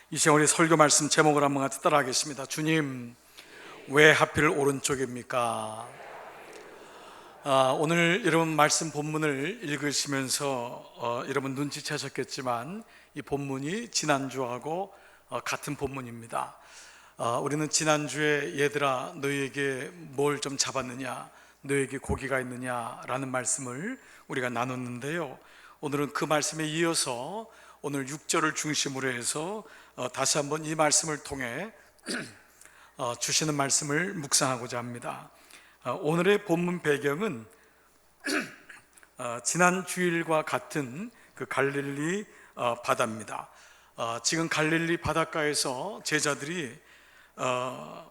이 시간 우리 설교 말씀 제목을 한번 같이 따라하겠습니다. 주님, 왜 하필 오른쪽입니까? 오늘 여러분 말씀 본문을 읽으시면서 여러분 눈치채셨겠지만 이 본문이 지난주하고 같은 본문입니다. 우리는 지난주에 얘들아 너희에게 뭘 좀 잡았느냐, 너희에게 고기가 있느냐 라는 말씀을 우리가 나눴는데요, 오늘은 그 말씀에 이어서 오늘 6절을 중심으로 해서 다시 한번 이 말씀을 통해 주시는 말씀을 묵상하고자 합니다. 오늘의 본문 배경은 지난 주일과 같은 그 갈릴리 바다입니다. 지금 갈릴리 바닷가에서 제자들이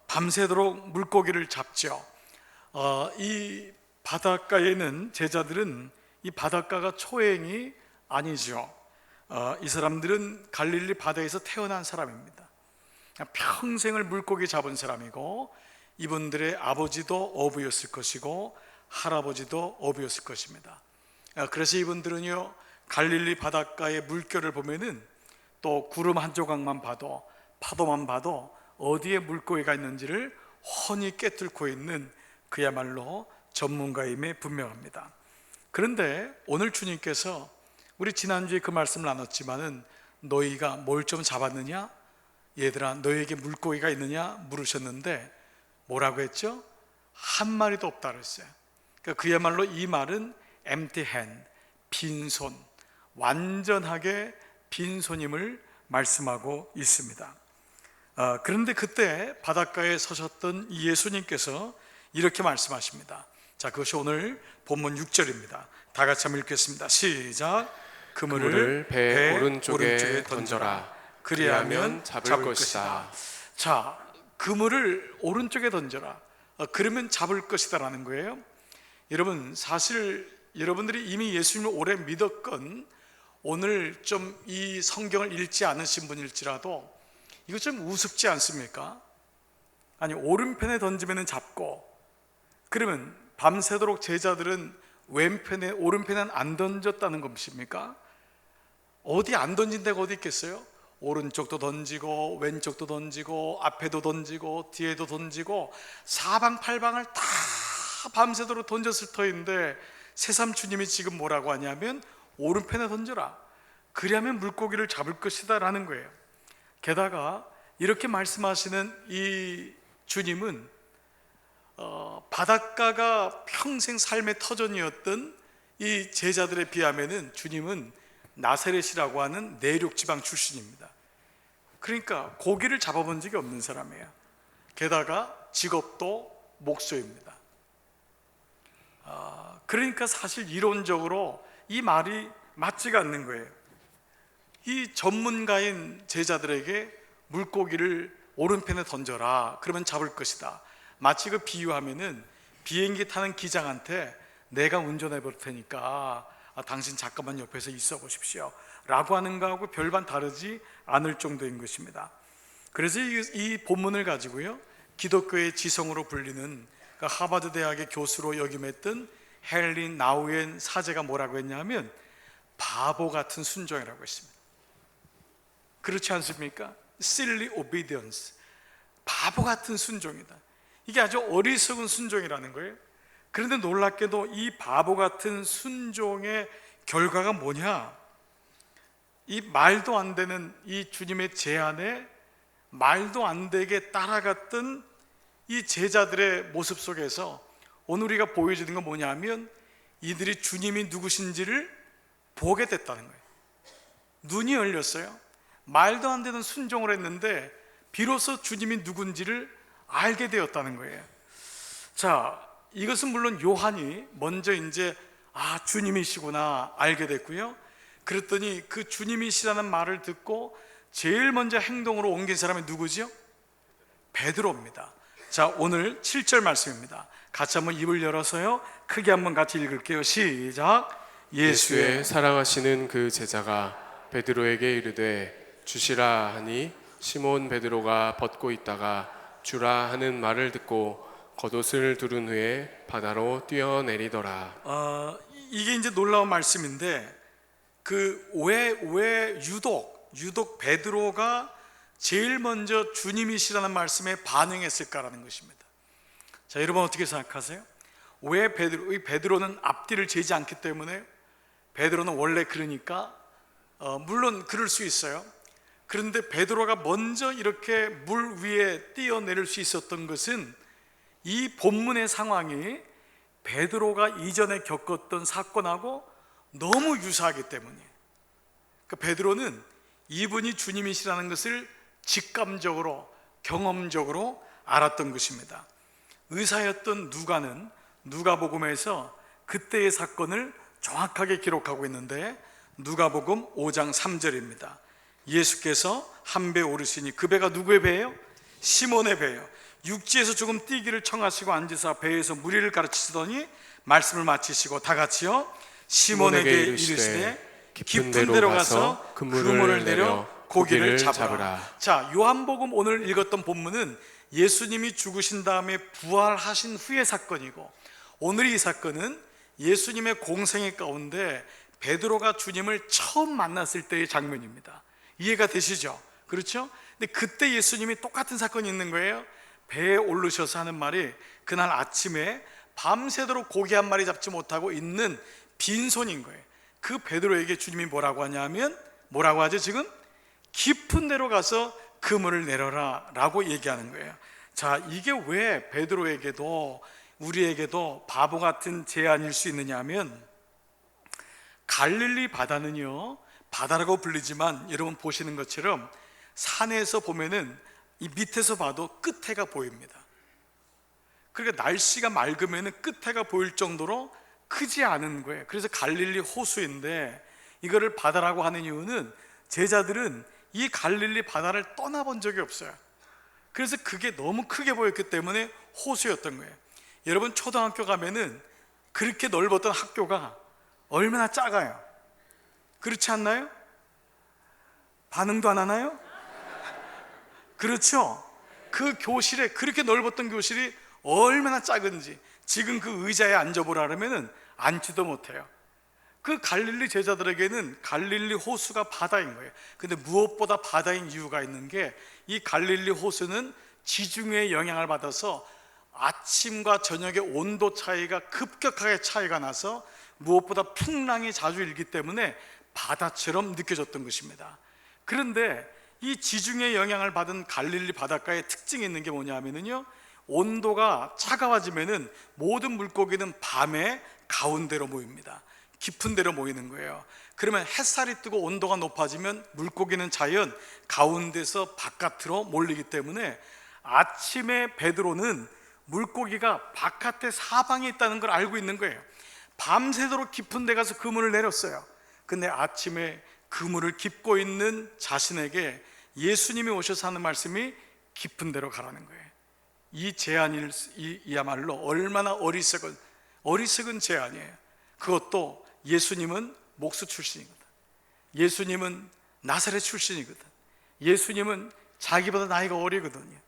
밤새도록 물고기를 잡죠. 이 바닷가에는 제자들은 이 바닷가가 초행이 아니죠. 이 사람들은 갈릴리 바다에서 태어난 사람입니다. 평생을 물고기 잡은 사람이고, 이분들의 아버지도 어부였을 것이고 할아버지도 어부였을 것입니다. 그래서 이분들은요, 갈릴리 바닷가의 물결을 보면은 또 구름 한 조각만 봐도, 파도만 봐도 어디에 물고기가 있는지를 훤히 꿰뚫고 있는 그야말로 전문가임에 분명합니다. 그런데 오늘 주님께서 우리 지난주에 그 말씀을 나눴지만은 너희가 뭘 좀 잡았느냐? 얘들아 너희에게 물고기가 있느냐? 물으셨는데 뭐라고 했죠? 한 마리도 없다 그랬어요. 그러니까 그야말로 이 말은 empty hand, 빈손, 완전하게 빈손임을 말씀하고 있습니다. 그런데 그때 바닷가에 서셨던 예수님께서 이렇게 말씀하십니다. 자, 그것이 오늘 본문 6절입니다. 다 같이 한번 읽겠습니다. 시작. 그물을 배 오른쪽에 던져라. 그리하면 잡을 것이다. 자, 그물을 오른쪽에 던져라. 그러면 잡을 것이다 라는 거예요. 여러분, 사실 여러분들이 이미 예수님을 오래 믿었건 오늘 좀 이 성경을 읽지 않으신 분일지라도 이거 좀 우습지 않습니까? 아니, 오른편에 던지면 잡고, 그러면 밤새도록 제자들은 왼편에, 오른편에는 안 던졌다는 것입니까? 어디 안 던진 데가 어디 있겠어요? 오른쪽도 던지고 왼쪽도 던지고 앞에도 던지고 뒤에도 던지고 사방팔방을 다 밤새도록 던졌을 터인데 새삼주님이 지금 뭐라고 하냐면 오른편에 던져라. 그리하면 물고기를 잡을 것이다 라는 거예요. 게다가 이렇게 말씀하시는 이 주님은 바닷가가 평생 삶의 터전이었던 이 제자들에 비하면은 주님은 나사렛이라고 하는 내륙 지방 출신입니다. 그러니까 고기를 잡아본 적이 없는 사람이에요. 게다가 직업도 목소입니다. 그러니까 사실 이론적으로 이 말이 맞지가 않는 거예요. 이 전문가인 제자들에게 물고기를 오른편에 던져라. 그러면 잡을 것이다. 마치 그 비유하면은 비행기 타는 기장한테 내가 운전해 볼 테니까 당신 잠깐만 옆에서 있어 보십시오 라고 하는 거하고 별반 다르지 않을 정도인 것입니다. 그래서 이 본문을 가지고요, 기독교의 지성으로 불리는 하버드 대학의 교수로 역임했던 헨리 나우엔 사제가 뭐라고 했냐면 바보 같은 순종이라고 했습니다. 그렇지 않습니까? Silly obedience, 바보 같은 순종이다. 이게 아주 어리석은 순종이라는 거예요. 그런데 놀랍게도 이 바보 같은 순종의 결과가 뭐냐? 이 말도 안 되는 이 주님의 제안에 말도 안 되게 따라갔던 이 제자들의 모습 속에서 오늘 우리가 보여주는 건 뭐냐면 이들이 주님이 누구신지를 보게 됐다는 거예요. 눈이 열렸어요. 말도 안 되는 순종을 했는데 비로소 주님이 누군지를 알게 되었다는 거예요. 자, 이것은 물론 요한이 먼저 이제 주님이시구나 알게 됐고요. 그랬더니 그 주님이시라는 말을 듣고 제일 먼저 행동으로 옮긴 사람이 누구지요? 베드로입니다. 자, 오늘 7절 말씀입니다. 같이 한번 입을 열어서요, 크게 한번 같이 읽을게요. 시작. 예수의 사랑하시는 그 제자가 베드로에게 이르되 주시라 하니 시몬 베드로가 벗고 있다가 주라 하는 말을 듣고 겉옷을 두른 후에 바다로 뛰어내리더라. 이게 이제 놀라운 말씀인데 왜 유독 베드로가 제일 먼저 주님이시라는 말씀에 반응했을까라는 것입니다. 자, 여러분 어떻게 생각하세요? 왜 베드로는 앞뒤를 재지 않기 때문에, 베드로는 원래 그러니까 물론 그럴 수 있어요. 그런데 베드로가 먼저 이렇게 물 위에 뛰어내릴 수 있었던 것은 이 본문의 상황이 베드로가 이전에 겪었던 사건하고 너무 유사하기 때문이에요. 그러니까 베드로는 이분이 주님이시라는 것을 직감적으로, 경험적으로 알았던 것입니다. 의사였던 누가는 누가복음에서 그때의 사건을 정확하게 기록하고 있는데, 누가복음 5장 3절입니다. 예수께서 한 배 오르시니, 그 배가 누구의 배예요? 시몬의 배예요. 육지에서 조금 뛰기를 청하시고 앉으사 배에서 무리를 가르치시더니 말씀을 마치시고 다 같이요, 시몬에게 이르시되 깊은 데로 가서 그물을 내려 고기를 잡으라. 자, 요한복음 오늘 읽었던 본문은 예수님이 죽으신 다음에 부활하신 후의 사건이고, 오늘 이 사건은 예수님의 공생애 가운데 베드로가 주님을 처음 만났을 때의 장면입니다. 이해가 되시죠? 그렇죠? 근데 그때 예수님이 똑같은 사건이 있는 거예요. 배에 오르셔서 하는 말이, 그날 아침에 밤새도록 고기 한 마리 잡지 못하고 있는 빈손인 거예요. 그 베드로에게 주님이 뭐라고 하냐면, 뭐라고 하죠 지금? 깊은 데로 가서 그물을 내려라 라고 얘기하는 거예요. 자, 이게 왜 베드로에게도 우리에게도 바보 같은 제안일 수 있느냐 하면, 갈릴리 바다는요, 바다라고 불리지만 여러분 보시는 것처럼 산에서 보면은 이 밑에서 봐도 끝에가 보입니다. 그러니까 날씨가 맑으면은 끝에가 보일 정도로 크지 않은 거예요. 그래서 갈릴리 호수인데, 이거를 바다라고 하는 이유는 제자들은 이 갈릴리 바다를 떠나본 적이 없어요. 그래서 그게 너무 크게 보였기 때문에 호수였던 거예요. 여러분 초등학교 가면은 그렇게 넓었던 학교가 얼마나 작아요. 그렇지 않나요? 반응도 안 하나요? 그렇죠? 그 교실에, 그렇게 넓었던 교실이 얼마나 작은지 지금 그 의자에 앉아보라 그러면은 앉지도 못해요. 그 갈릴리 제자들에게는 갈릴리 호수가 바다인 거예요. 근데 무엇보다 바다인 이유가 있는 게, 이 갈릴리 호수는 지중해의 영향을 받아서 아침과 저녁의 온도 차이가 급격하게 차이가 나서 무엇보다 풍랑이 자주 일기 때문에 바다처럼 느껴졌던 것입니다. 그런데 이 지중해의 영향을 받은 갈릴리 바닷가의 특징이 있는 게 뭐냐면요, 온도가 차가워지면은 모든 물고기는 밤에 가운데로 모입니다. 깊은 데로 모이는 거예요. 그러면 햇살이 뜨고 온도가 높아지면 물고기는 자연 가운데서 바깥으로 몰리기 때문에 아침에 베드로는 물고기가 바깥에 사방에 있다는 걸 알고 있는 거예요. 밤새도록 깊은 데 가서 그물을 내렸어요. 근데 아침에 그물을 깁고 있는 자신에게 예수님이 오셔서 하는 말씀이 깊은 데로 가라는 거예요. 이 제안이야말로 얼마나 어리석은 제안이에요. 그것도 예수님은 목수 출신이거든. 예수님은 나사렛 출신이거든. 예수님은 자기보다 나이가 어리거든요.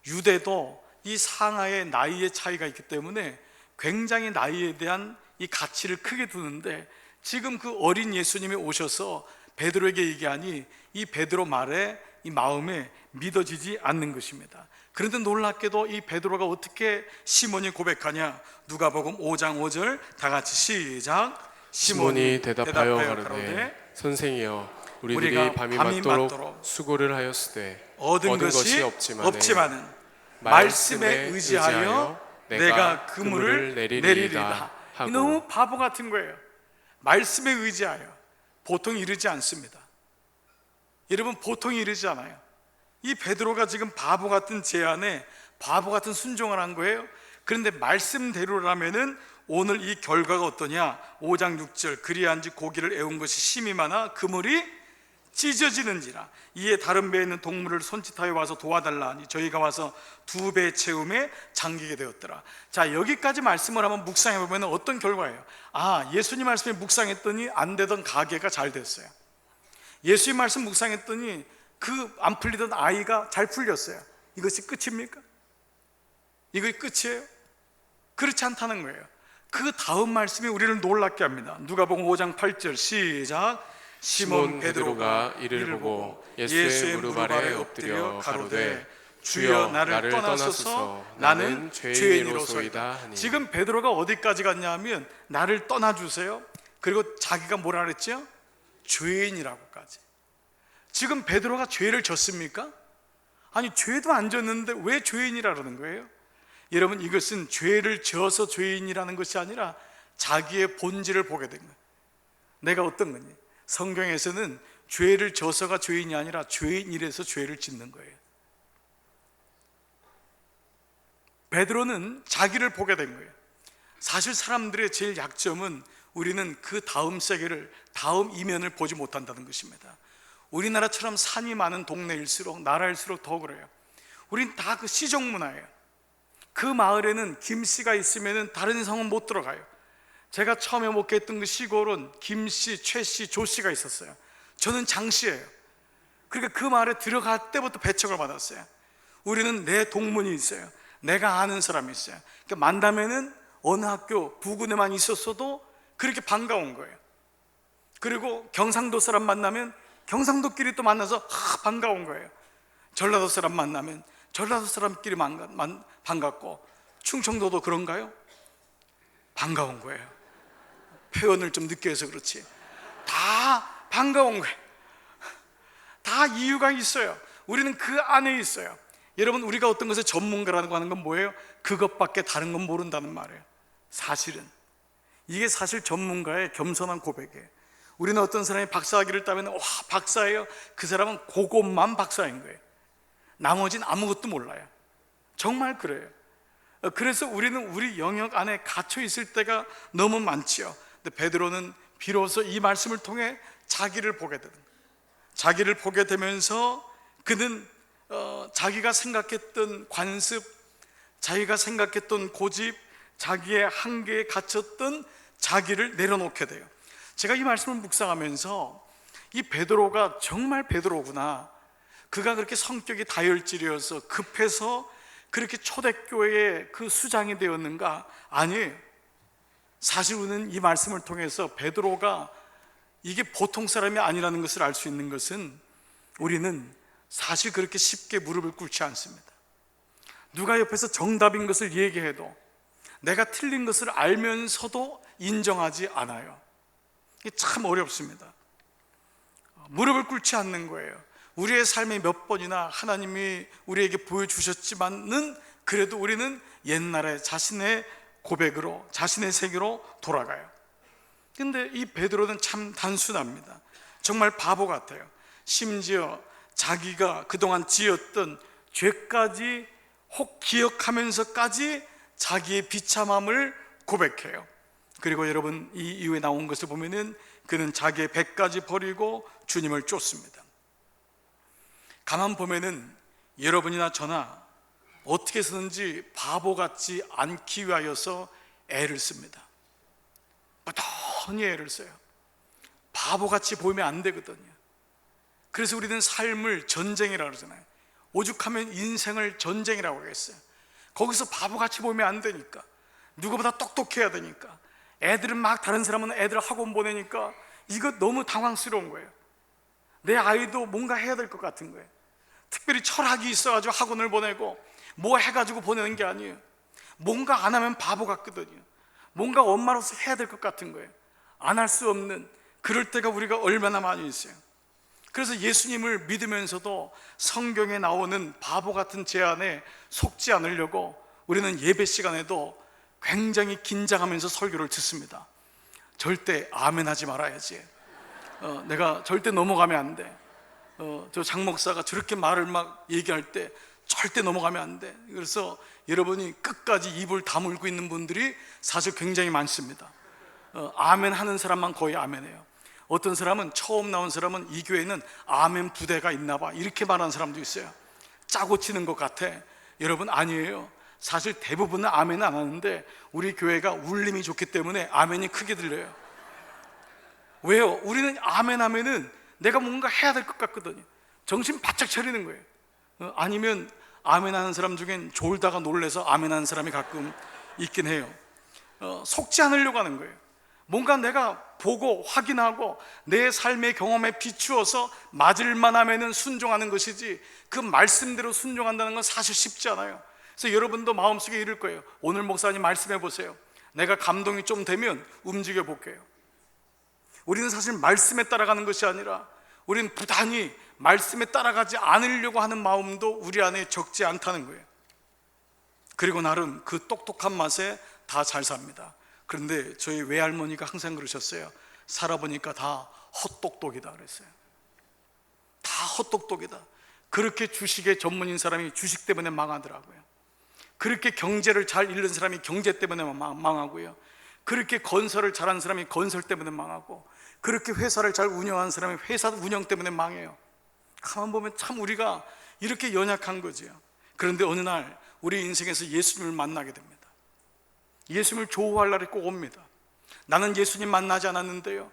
유대도 이 상하의 나이의 차이가 있기 때문에 굉장히 나이에 대한 이 가치를 크게 두는데, 지금 그 어린 예수님이 오셔서 베드로에게 얘기하니 이 베드로 말에, 이 마음에 믿어지지 않는 것입니다. 그런데 놀랍게도 이 베드로가 어떻게 시몬이 고백하냐? 누가복음 5장 5절 다 같이 시작. 시몬이 대답하여 가로되 선생이여, 우리들이 밤이 맞도록 수고를 하였으되 얻은 것이 없지만은 말씀에 의지하여 내가 그물을 내리리다. 하고. 너무 바보 같은 거예요. 말씀에 의지하여. 보통 이르지 않습니다. 여러분, 보통 이르지 않아요. 이 베드로가 지금 바보 같은 제안에 바보 같은 순종을 한 거예요. 그런데 말씀대로라면은 오늘 이 결과가 어떠냐? 5장 6절 그리한즉 고기를 애운 것이 심히 많아 그물이 찢어지는지라. 이에 다른 배에 있는 동물을 손짓하여 와서 도와달라 하니 저희가 와서 2배 채움에 잠기게 되었더라. 자, 여기까지 말씀을 한번 묵상해 보면 어떤 결과예요? 아, 예수님 말씀에 묵상했더니 안 되던 가게가 잘 됐어요. 예수님 말씀 묵상했더니 그 안 풀리던 아이가 잘 풀렸어요. 이것이 끝입니까? 이것이 끝이에요? 그렇지 않다는 거예요. 그 다음 말씀이 우리를 놀랍게 합니다. 누가복음 5장 8절 시작. 시몬 베드로가 이를 보고 예수의 무릎 아래 엎드려 가로되 주여 나를 떠나소서 나는 죄인이로소이다 하니. 지금 베드로가 어디까지 갔냐 하면 나를 떠나주세요. 그리고 자기가 뭐라 그랬죠? 죄인이라고까지. 지금 베드로가 죄를 졌습니까? 아니, 죄도 안 졌는데 왜 죄인이라 그러는 거예요? 여러분, 이것은 죄를 져서 죄인이라는 것이 아니라 자기의 본질을 보게 된 거예요. 내가 어떤 거니? 성경에서는 죄를 져서가 죄인이 아니라 죄인이라서 죄를 짓는 거예요. 베드로는 자기를 보게 된 거예요. 사실 사람들의 제일 약점은 우리는 그 다음 세계를, 다음 이면을 보지 못한다는 것입니다. 우리나라처럼 산이 많은 동네일수록, 나라일수록 더 그래요. 우린 다 그 시적 문화예요. 그 마을에는 김씨가 있으면 다른 성은 못 들어가요. 제가 처음에 목회했던 그 시골은 김씨, 최씨, 조씨가 있었어요. 저는 장씨예요. 그러니까 그 마을에 들어갈 때부터 배척을 받았어요. 우리는 내 동문이 있어요. 내가 아는 사람이 있어요. 그러니까 만나면은 어느 학교 부근에만 있었어도 그렇게 반가운 거예요. 그리고 경상도 사람 만나면 경상도끼리 또 만나서 반가운 거예요. 전라도 사람 만나면 전라도 사람끼리 반갑고, 충청도도 그런가요? 반가운 거예요. 표현을 좀 늦게 해서 그렇지. 다 반가운 거예요. 다 이유가 있어요. 우리는 그 안에 있어요. 여러분, 우리가 어떤 것에 전문가라고 하는 건 뭐예요? 그것밖에 다른 건 모른다는 말이에요. 사실은 이게 사실 전문가의 겸손한 고백이에요. 우리는 어떤 사람이 박사학위를 따면 와, 박사예요. 그 사람은 그것만 박사인 거예요. 나머지는 아무것도 몰라요. 정말 그래요. 그래서 우리는 우리 영역 안에 갇혀 있을 때가 너무 많지요. 근데 베드로는 비로소 이 말씀을 통해 자기를 보게 되는 거예요. 자기를 보게 되면서 그는 자기가 생각했던 관습, 자기가 생각했던 고집, 자기의 한계에 갇혔던 자기를 내려놓게 돼요. 제가 이 말씀을 묵상하면서 이 베드로가 정말 베드로구나. 그가 그렇게 성격이 다혈질이어서 급해서 그렇게 초대교회의 그 수장이 되었는가? 아니, 사실 우리는 이 말씀을 통해서 베드로가 이게 보통 사람이 아니라는 것을 알 수 있는 것은, 우리는 사실 그렇게 쉽게 무릎을 꿇지 않습니다. 누가 옆에서 정답인 것을 얘기해도 내가 틀린 것을 알면서도 인정하지 않아요. 이게 참 어렵습니다. 무릎을 꿇지 않는 거예요. 우리의 삶에 몇 번이나 하나님이 우리에게 보여주셨지만은 그래도 우리는 옛날에 자신의 고백으로, 자신의 세계로 돌아가요. 근데 이 베드로는 참 단순합니다. 정말 바보 같아요. 심지어 자기가 그동안 지었던 죄까지 혹 기억하면서까지 자기의 비참함을 고백해요. 그리고 여러분, 이 이후에 나온 것을 보면은 그는 자기의 배까지 버리고 주님을 쫓습니다. 가만 보면은 여러분이나 저나 어떻게 해서든지 바보 같지 않기 위하여서 애를 씁니다. 뻔히 애를 써요. 바보같이 보이면 안 되거든요. 그래서 우리는 삶을 전쟁이라고 그러잖아요. 오죽하면 인생을 전쟁이라고 하겠어요. 거기서 바보같이 보이면 안 되니까, 누구보다 똑똑해야 되니까, 애들은 막 다른 사람은 애들 학원 보내니까 이거 너무 당황스러운 거예요. 내 아이도 뭔가 해야 될 것 같은 거예요. 특별히 철학이 있어가지고 학원을 보내고 뭐 해가지고 보내는 게 아니에요. 뭔가 안 하면 바보 같거든요. 뭔가 엄마로서 해야 될 것 같은 거예요. 안 할 수 없는 그럴 때가 우리가 얼마나 많이 있어요. 그래서 예수님을 믿으면서도 성경에 나오는 바보 같은 제안에 속지 않으려고 우리는 예배 시간에도 굉장히 긴장하면서 설교를 듣습니다. 절대 아멘 하지 말아야지. 내가 절대 넘어가면 안 돼. 저 장 목사가 저렇게 말을 막 얘기할 때 절대 넘어가면 안 돼. 그래서 여러분이 끝까지 입을 다물고 있는 분들이 사실 굉장히 많습니다. 아멘 하는 사람만 거의 아멘해요. 어떤 사람은, 처음 나온 사람은 이 교회는 아멘 부대가 있나 봐, 이렇게 말하는 사람도 있어요. 짜고 치는 것 같아. 여러분, 아니에요. 사실 대부분은 아멘 안 하는데 우리 교회가 울림이 좋기 때문에 아멘이 크게 들려요. 왜요? 우리는 아멘 하면은 내가 뭔가 해야 될 것 같거든요. 정신 바짝 차리는 거예요. 아니면 아멘 하는 사람 중엔 졸다가 놀래서 아멘 하는 사람이 가끔 있긴 해요. 속지 않으려고 하는 거예요. 뭔가 내가 보고 확인하고 내 삶의 경험에 비추어서 맞을만 하면은 순종하는 것이지, 그 말씀대로 순종한다는 건 사실 쉽지 않아요. 그래서 여러분도 마음속에 이럴 거예요. 오늘 목사님 말씀해 보세요. 내가 감동이 좀 되면 움직여 볼게요. 우리는 사실 말씀에 따라가는 것이 아니라 우리는 부단히 말씀에 따라가지 않으려고 하는 마음도 우리 안에 적지 않다는 거예요. 그리고 나름 그 똑똑한 맛에 다 잘 삽니다. 그런데 저희 외할머니가 항상 그러셨어요. 살아보니까 다 헛똑똑이다 그랬어요. 다 헛똑똑이다. 그렇게 주식의 전문인 사람이 주식 때문에 망하더라고요. 그렇게 경제를 잘 읽는 사람이 경제 때문에 망하고요. 그렇게 건설을 잘하는 사람이 건설 때문에 망하고, 그렇게 회사를 잘 운영하는 사람이 회사 운영 때문에 망해요. 가만 보면 참 우리가 이렇게 연약한 거죠. 그런데 어느 날 우리 인생에서 예수님을 만나게 됩니다. 예수님을 조우할 날이 꼭 옵니다. 나는 예수님 만나지 않았는데요,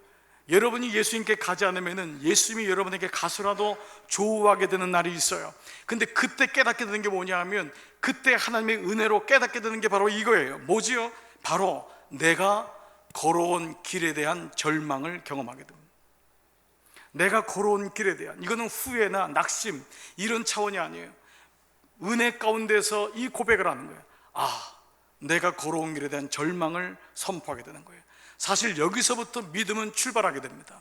여러분이 예수님께 가지 않으면 예수님이 여러분에게 가서라도 조우하게 되는 날이 있어요. 근데 그때 깨닫게 되는 게 뭐냐 하면, 그때 하나님의 은혜로 깨닫게 되는 게 바로 이거예요. 뭐지요? 바로 내가 걸어온 길에 대한 절망을 경험하게 됩니다. 내가 걸어온 길에 대한, 이거는 후회나 낙심 이런 차원이 아니에요. 은혜 가운데서 이 고백을 하는 거예요. 내가 걸어온 길에 대한 절망을 선포하게 되는 거예요. 사실 여기서부터 믿음은 출발하게 됩니다.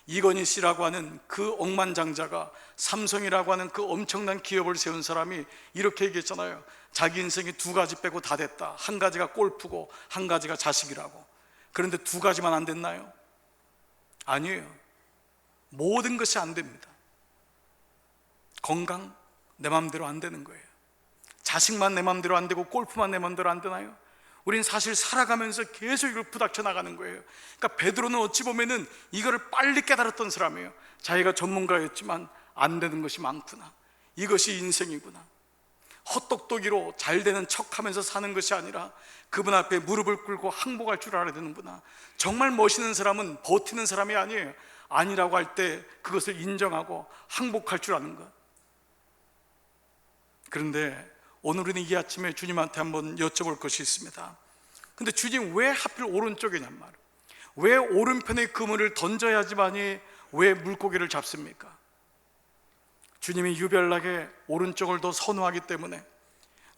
이건희 씨라고 하는 그 억만장자가, 삼성이라고 하는 그 엄청난 기업을 세운 사람이 이렇게 얘기했잖아요. 자기 인생이 두 가지 빼고 다 됐다. 한 가지가 골프고 한 가지가 자식이라고. 그런데 두 가지만 안 됐나요? 아니에요. 모든 것이 안 됩니다. 건강 내 마음대로 안 되는 거예요. 자식만 내 마음대로 안 되고 골프만 내 마음대로 안 되나요? 우린 사실 살아가면서 계속 이걸 부닥쳐 나가는 거예요. 그러니까 베드로는 어찌 보면은 이거를 빨리 깨달았던 사람이에요. 자기가 전문가였지만 안 되는 것이 많구나. 이것이 인생이구나. 헛똑똑이로 잘 되는 척하면서 사는 것이 아니라 그분 앞에 무릎을 꿇고 항복할 줄 알아야 되는구나. 정말 멋있는 사람은 버티는 사람이 아니에요. 아니라고 할 때 그것을 인정하고 항복할 줄 아는 것. 그런데 오늘은 이 아침에 주님한테 한번 여쭤볼 것이 있습니다. 근데 주님 왜 하필 오른쪽이냔 말이에요. 왜 오른편에 그물을 던져야지만이 왜 물고기를 잡습니까? 주님이 유별나게 오른쪽을 더 선호하기 때문에,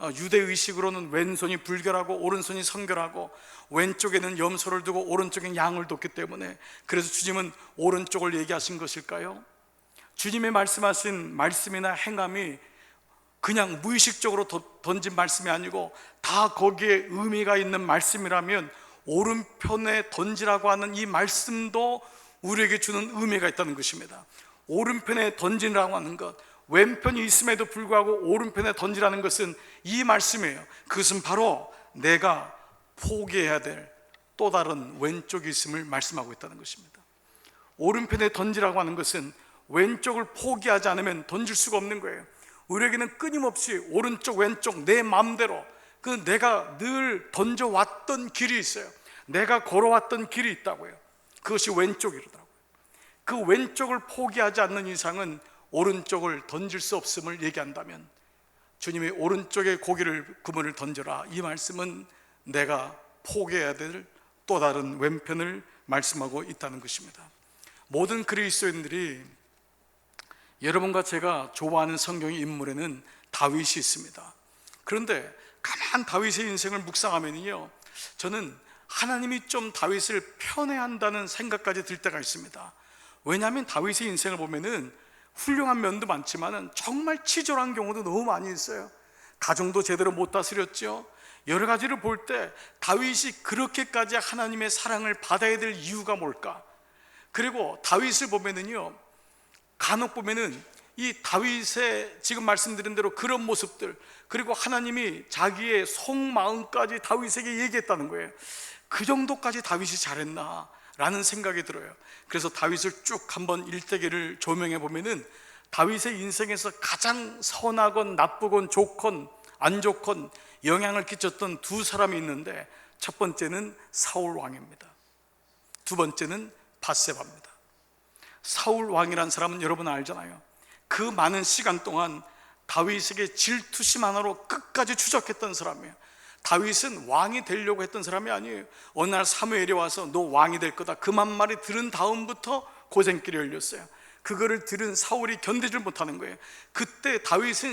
유대의식으로는 왼손이 불결하고 오른손이 성결하고, 왼쪽에는 염소를 두고 오른쪽엔 양을 뒀기 때문에, 그래서 주님은 오른쪽을 얘기하신 것일까요? 주님의 말씀하신 말씀이나 행함이 그냥 무의식적으로 던진 말씀이 아니고 다 거기에 의미가 있는 말씀이라면, 오른편에 던지라고 하는 이 말씀도 우리에게 주는 의미가 있다는 것입니다. 오른편에 던지라고 하는 것, 왼편이 있음에도 불구하고 오른편에 던지라는 것은 이 말씀이에요. 그것은 바로 내가 포기해야 될 또 다른 왼쪽이 있음을 말씀하고 있다는 것입니다. 오른편에 던지라고 하는 것은 왼쪽을 포기하지 않으면 던질 수가 없는 거예요. 우리에게는 끊임없이 오른쪽 왼쪽 내 마음대로, 그 내가 늘 던져왔던 길이 있어요. 내가 걸어왔던 길이 있다고요. 그것이 왼쪽이더라고요. 그 왼쪽을 포기하지 않는 이상은 오른쪽을 던질 수 없음을 얘기한다면, 주님이 오른쪽에 그물을 던져라, 이 말씀은 내가 포기해야 될 또 다른 왼편을 말씀하고 있다는 것입니다. 모든 그리스도인들이, 여러분과 제가 좋아하는 성경의 인물에는 다윗이 있습니다. 그런데 가만 다윗의 인생을 묵상하면요, 저는 하나님이 좀 다윗을 편애한다는 생각까지 들 때가 있습니다. 왜냐하면 다윗의 인생을 보면은 훌륭한 면도 많지만은 정말 치졸한 경우도 너무 많이 있어요. 가정도 제대로 못 다스렸죠. 여러 가지를 볼 때 다윗이 그렇게까지 하나님의 사랑을 받아야 될 이유가 뭘까? 그리고 다윗을 보면은요, 간혹 보면은 이 다윗의 지금 말씀드린 대로 그런 모습들, 그리고 하나님이 자기의 속마음까지 다윗에게 얘기했다는 거예요. 그 정도까지 다윗이 잘했나 라는 생각이 들어요. 그래서 다윗을 쭉 한번 일대기를 조명해 보면은 다윗의 인생에서 가장 선하건 나쁘건 좋건 안 좋건 영향을 끼쳤던 두 사람이 있는데, 첫 번째는 사울 왕입니다. 두 번째는 밧세바입니다. 사울 왕이란 사람은 여러분 알잖아요. 그 많은 시간 동안 다윗에게 질투심 하나로 끝까지 추적했던 사람이에요. 다윗은 왕이 되려고 했던 사람이 아니에요. 어느 날 사무엘이 와서 너 왕이 될 거다 그만 말이 들은 다음부터 고생길이 열렸어요. 그거를 들은 사울이 견디질 못하는 거예요. 그때 다윗은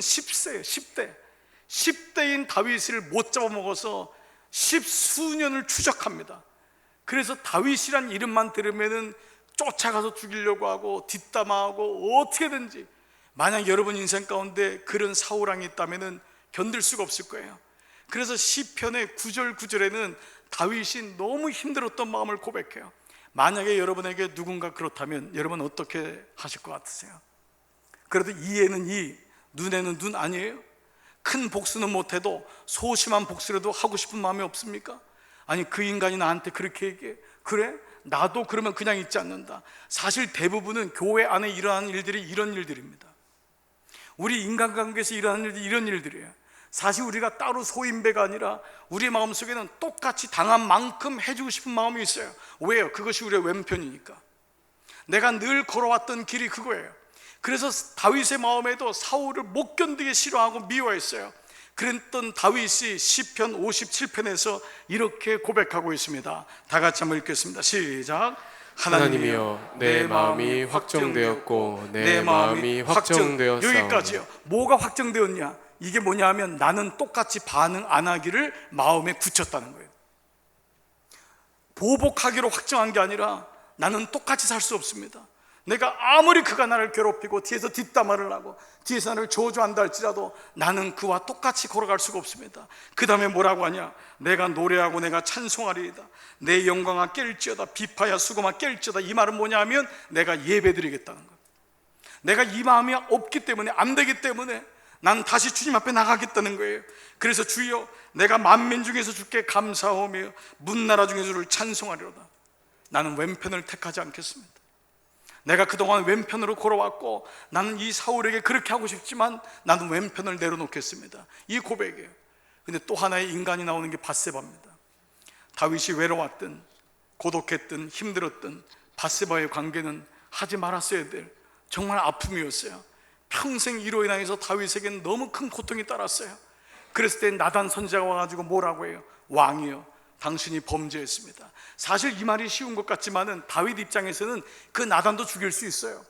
10대인 다윗을 못 잡아먹어서 10수년을 추적합니다. 그래서 다윗이란 이름만 들으면은 쫓아가서 죽이려고 하고 뒷담화하고 어떻게든지, 만약 여러분 인생 가운데 그런 사울왕이 있다면은 견딜 수가 없을 거예요. 그래서 시편의 9절 9절에는 다윗이 너무 힘들었던 마음을 고백해요. 만약에 여러분에게 누군가 그렇다면 여러분 어떻게 하실 것 같으세요? 그래도 이에는 이, 눈에는 눈 아니에요? 큰 복수는 못해도 소심한 복수라도 하고 싶은 마음이 없습니까? 아니 그 인간이 나한테 그렇게 얘기해. 그래? 나도 그러면 그냥 있지 않는다. 사실 대부분은 교회 안에 일어나는 일들이 이런 일들입니다. 우리 인간관계에서 일어나는 일들이 이런 일들이에요. 사실 우리가 따로 소인배가 아니라 우리 마음속에는 똑같이 당한 만큼 해주고 싶은 마음이 있어요. 왜요? 그것이 우리의 왼편이니까. 내가 늘 걸어왔던 길이 그거예요. 그래서 다윗의 마음에도 사울을 못 견디게 싫어하고 미워했어요. 그랬던 다윗이 시편 57편에서 이렇게 고백하고 있습니다. 다 같이 한번 읽겠습니다. 시작. 하나님이여 내 마음이 확정되었고 내 마음이 확정되었사오니. 여기까지요. 뭐가 확정되었냐? 이게 뭐냐 하면 나는 똑같이 반응 안 하기를 마음에 굳혔다는 거예요. 보복하기로 확정한 게 아니라 나는 똑같이 살 수 없습니다. 내가 아무리 그가 나를 괴롭히고 뒤에서 뒷담화를 하고 뒤에서 나를 저주한다 할지라도 나는 그와 똑같이 걸어갈 수가 없습니다. 그 다음에 뭐라고 하냐? 내가 노래하고 내가 찬송하리이다. 내 영광아 깰지어다. 비파야 수고마 깰지어다. 이 말은 뭐냐 하면 내가 예배드리겠다는 거예요. 내가 이 마음이 없기 때문에, 안 되기 때문에 난 다시 주님 앞에 나가겠다는 거예요. 그래서 주여 내가 만민 중에서 주께 감사하며 문나라 중에서 주를 찬송하리로다. 나는 왼편을 택하지 않겠습니다. 내가 그동안 왼편으로 걸어왔고 나는 이 사울에게 그렇게 하고 싶지만 나는 왼편을 내려놓겠습니다. 이 고백이에요. 근데 또 하나의 인간이 나오는 게 밧세바입니다. 다윗이 외로웠든 고독했든 힘들었든 밧세바의 관계는 하지 말았어야 될 정말 아픔이었어요. 평생 이로 인해서 다윗에게는 너무 큰 고통이 따랐어요. 그랬을 때 나단 선지자가 와가지고 뭐라고 해요? 왕이요, 당신이 범죄했습니다. 사실 이 말이 쉬운 것 같지만은 다윗 입장에서는 그 나단도 죽일 수 있어요.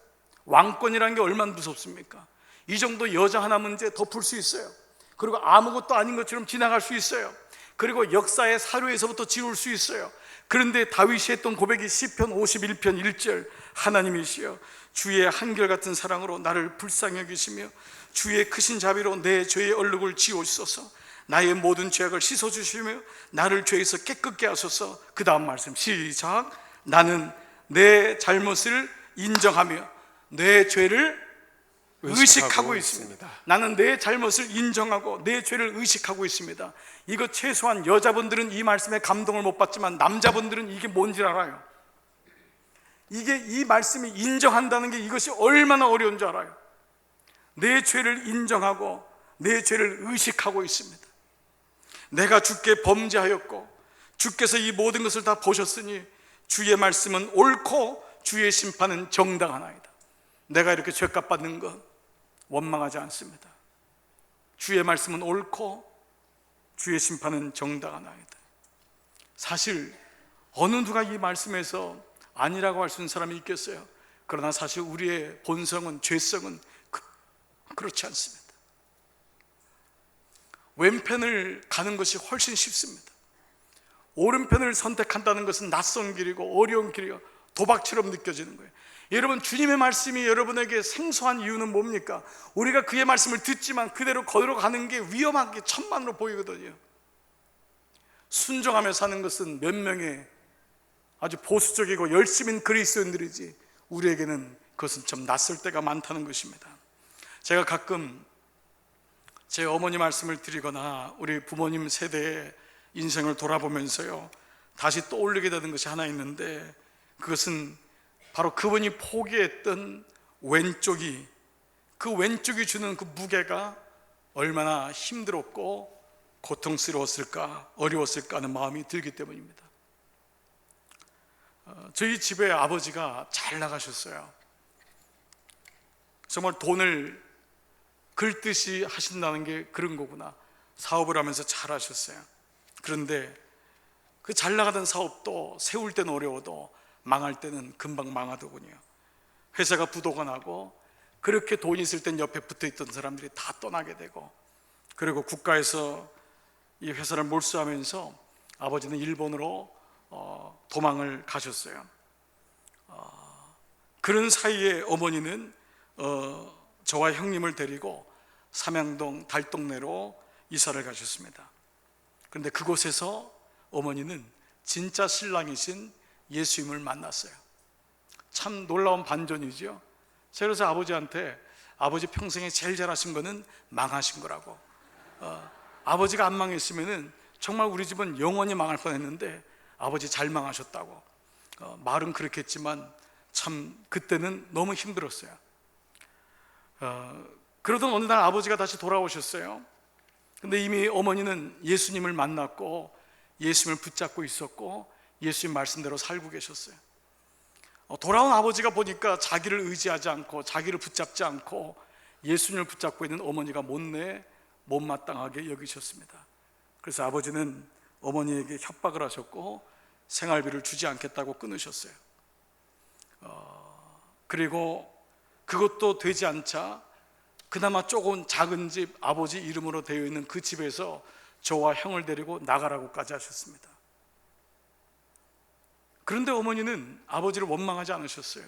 왕권이라는 게 얼마나 무섭습니까? 이 정도 여자 하나 문제 덮을 수 있어요. 그리고 아무것도 아닌 것처럼 지나갈 수 있어요. 그리고 역사의 사료에서부터 지울 수 있어요. 그런데 다윗이 했던 고백이 시편 51편 1절, 하나님이시여 주의 한결같은 사랑으로 나를 불쌍히 여기시며 주의 크신 자비로 내 죄의 얼룩을 지우소서. 나의 모든 죄악을 씻어주시며 나를 죄에서 깨끗게 하소서. 그 다음 말씀 시작. 나는 내 잘못을 인정하며 내 죄를 의식하고 있습니다. 나는 내 잘못을 인정하고 내 죄를 의식하고 있습니다. 이거 최소한 여자분들은 이 말씀에 감동을 못 받지만 남자분들은 이게 뭔지 알아요. 이게 이 말씀이 인정한다는 게 이것이 얼마나 어려운 줄 알아요. 내 죄를 인정하고 내 죄를 의식하고 있습니다. 내가 주께 범죄하였고 주께서 이 모든 것을 다 보셨으니 주의 말씀은 옳고 주의 심판은 정당하나이다. 내가 이렇게 죄값 받는 건 원망하지 않습니다. 주의 말씀은 옳고 주의 심판은 정당하나이다. 사실 어느 누가 이 말씀에서 아니라고 할 수 있는 사람이 있겠어요? 그러나 사실 우리의 본성은, 죄성은 그렇지 않습니다. 왼편을 가는 것이 훨씬 쉽습니다. 오른편을 선택한다는 것은 낯선 길이고 어려운 길이고 도박처럼 느껴지는 거예요. 여러분, 주님의 말씀이 여러분에게 생소한 이유는 뭡니까? 우리가 그의 말씀을 듣지만 그대로 걸어가는 게 위험하게 천만으로 보이거든요. 순종하며 사는 것은 몇 명의 아주 보수적이고 열심인 그리스도인들이지 우리에게는 그것은 좀 낯설 때가 많다는 것입니다. 제가 가끔 제 어머니 말씀을 드리거나 우리 부모님 세대의 인생을 돌아보면서요 다시 떠올리게 되는 것이 하나 있는데, 그것은 바로 그분이 포기했던 왼쪽이, 그 왼쪽이 주는 그 무게가 얼마나 힘들었고 고통스러웠을까, 어려웠을까 하는 마음이 들기 때문입니다. 저희 집에 아버지가 잘 나가셨어요. 정말 돈을 긁듯이 하신다는 게 그런 거구나. 사업을 하면서 잘 하셨어요. 그런데 그 잘 나가던 사업도 세울 때는 어려워도 망할 때는 금방 망하더군요. 회사가 부도가 나고 그렇게 돈이 있을 땐 옆에 붙어있던 사람들이 다 떠나게 되고, 그리고 국가에서 이 회사를 몰수하면서 아버지는 일본으로 도망을 가셨어요. 그런 사이에 어머니는 저와 형님을 데리고 삼양동 달동네로 이사를 가셨습니다. 그런데 그곳에서 어머니는 진짜 신랑이신 예수님을 만났어요. 참 놀라운 반전이죠. 그래서 아버지한테 아버지 평생에 제일 잘하신 거는 망하신 거라고, 아버지가 안 망했으면 정말 우리 집은 영원히 망할 뻔했는데 아버지 잘 망하셨다고 말은 그렇게 했지만 참 그때는 너무 힘들었어요. 그러던 어느 날 아버지가 다시 돌아오셨어요. 근데 이미 어머니는 예수님을 만났고 예수님을 붙잡고 있었고 예수님 말씀대로 살고 계셨어요. 돌아온 아버지가 보니까 자기를 의지하지 않고 자기를 붙잡지 않고 예수님을 붙잡고 있는 어머니가 못마땅하게 여기셨습니다. 그래서 아버지는 어머니에게 협박을 하셨고 생활비를 주지 않겠다고 끊으셨어요. 그리고 그것도 되지 않자 그나마 조금 작은 집, 아버지 이름으로 되어 있는 그 집에서 저와 형을 데리고 나가라고까지 하셨습니다. 그런데 어머니는 아버지를 원망하지 않으셨어요.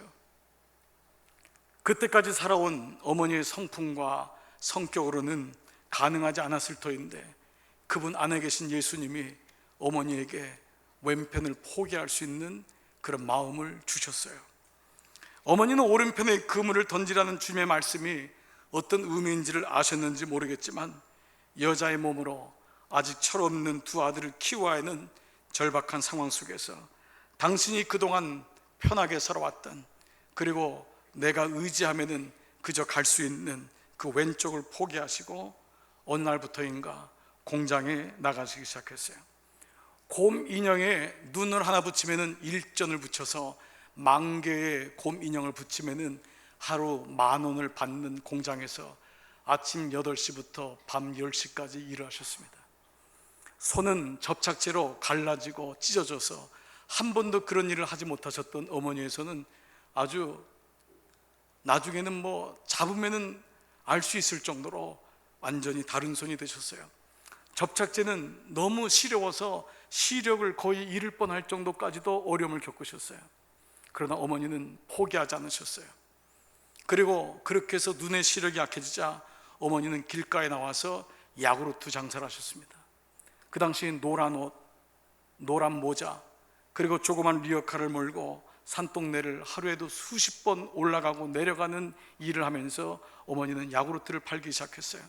그때까지 살아온 어머니의 성품과 성격으로는 가능하지 않았을 터인데 그분 안에 계신 예수님이 어머니에게 왼편을 포기할 수 있는 그런 마음을 주셨어요. 어머니는 오른편에 그물을 던지라는 주님의 말씀이 어떤 의미인지를 아셨는지 모르겠지만 여자의 몸으로 아직 철없는 두 아들을 키워야 하는 절박한 상황 속에서 당신이 그동안 편하게 살아왔던, 그리고 내가 의지하면은 그저 갈 수 있는 그 왼쪽을 포기하시고 어느 날부터인가 공장에 나가시기 시작했어요. 곰 인형에 눈을 하나 붙이면은 일전을 붙여서 10,000개의 곰 인형을 붙이면은 하루 10,000원을 받는 공장에서 아침 8시부터 밤 10시까지 일을 하셨습니다. 손은 접착제로 갈라지고 찢어져서 한 번도 그런 일을 하지 못하셨던 어머니에서는 아주 나중에는 잡으면은 알 수 있을 정도로 완전히 다른 손이 되셨어요. 접착제는 너무 시려워서 시력을 거의 잃을 뻔할 정도까지도 어려움을 겪으셨어요. 그러나 어머니는 포기하지 않으셨어요. 그리고 그렇게 해서 눈의 시력이 약해지자 어머니는 길가에 나와서 야구르트 장사를 하셨습니다. 그 당시 노란 옷, 노란 모자, 그리고 조그만 리어카를 몰고 산동네를 하루에도 수십 번 올라가고 내려가는 일을 하면서 어머니는 야구르트를 팔기 시작했어요.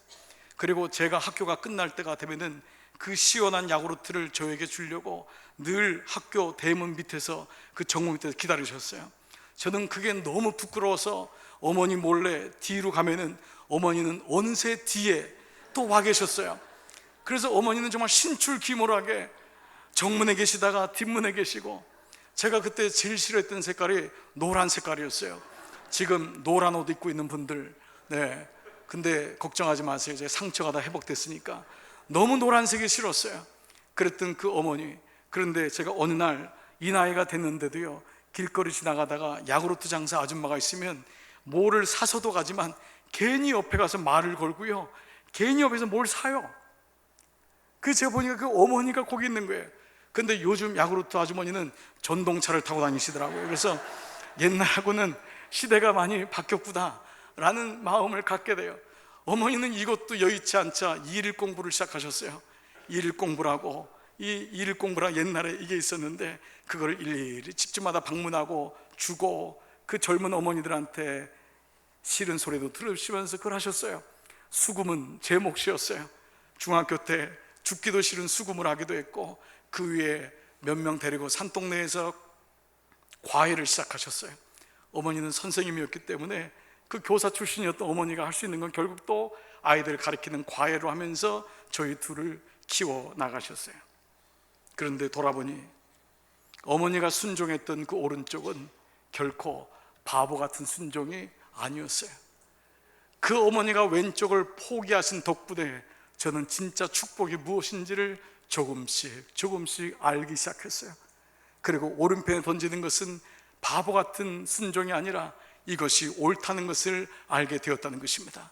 그리고 제가 학교가 끝날 때가 되면은 그 시원한 야구르트를 저에게 주려고 늘 학교 대문 밑에서 그 정문 밑에서 기다리셨어요. 저는 그게 너무 부끄러워서 어머니 몰래 뒤로 가면은 어머니는 어느새 뒤에 또 와 계셨어요. 그래서 어머니는 정말 신출귀몰하게 정문에 계시다가 뒷문에 계시고, 제가 그때 제일 싫어했던 색깔이 노란 색깔이었어요. 지금 노란 옷 입고 있는 분들, 근데 걱정하지 마세요. 제 상처가 다 회복됐으니까. 너무 노란색이 싫었어요. 그랬던 그 어머니. 그런데 제가 어느 날 이 나이가 됐는데도요, 길거리 지나가다가 야구르트 장사 아줌마가 있으면 뭐를 사서도 가지만 괜히 옆에 가서 말을 걸고요, 괜히 옆에서 뭘 사요. 제가 보니까 그 어머니가 거기 있는 거예요. 근데 요즘 야구르트 아주머니는 전동차를 타고 다니시더라고요. 그래서 옛날하고는 시대가 많이 바뀌었구나 라는 마음을 갖게 돼요. 어머니는 이것도 여의치 않자 일일 공부를 시작하셨어요. 일일 공부를 하고, 이 일일 공부라 옛날에 이게 있었는데 그걸 일일이 집집마다 방문하고 주고 그 젊은 어머니들한테 싫은 소리도 들으시면서 그걸 하셨어요. 수금은 제 몫이었어요. 중학교 때 죽기도 싫은 수금을 하기도 했고, 그 위에 몇 명 데리고 산동네에서 과외를 시작하셨어요. 어머니는 선생님이었기 때문에 그 교사 출신이었던 어머니가 할 수 있는 건 결국 또 아이들 가르치는 과외로 하면서 저희 둘을 키워 나가셨어요. 그런데 돌아보니 어머니가 순종했던 그 오른쪽은 결코 바보 같은 순종이 아니었어요. 그 어머니가 왼쪽을 포기하신 덕분에 저는 진짜 축복이 무엇인지를 조금씩 알기 시작했어요. 그리고 오른편에 던지는 것은 바보 같은 순종이 아니라 이것이 옳다는 것을 알게 되었다는 것입니다.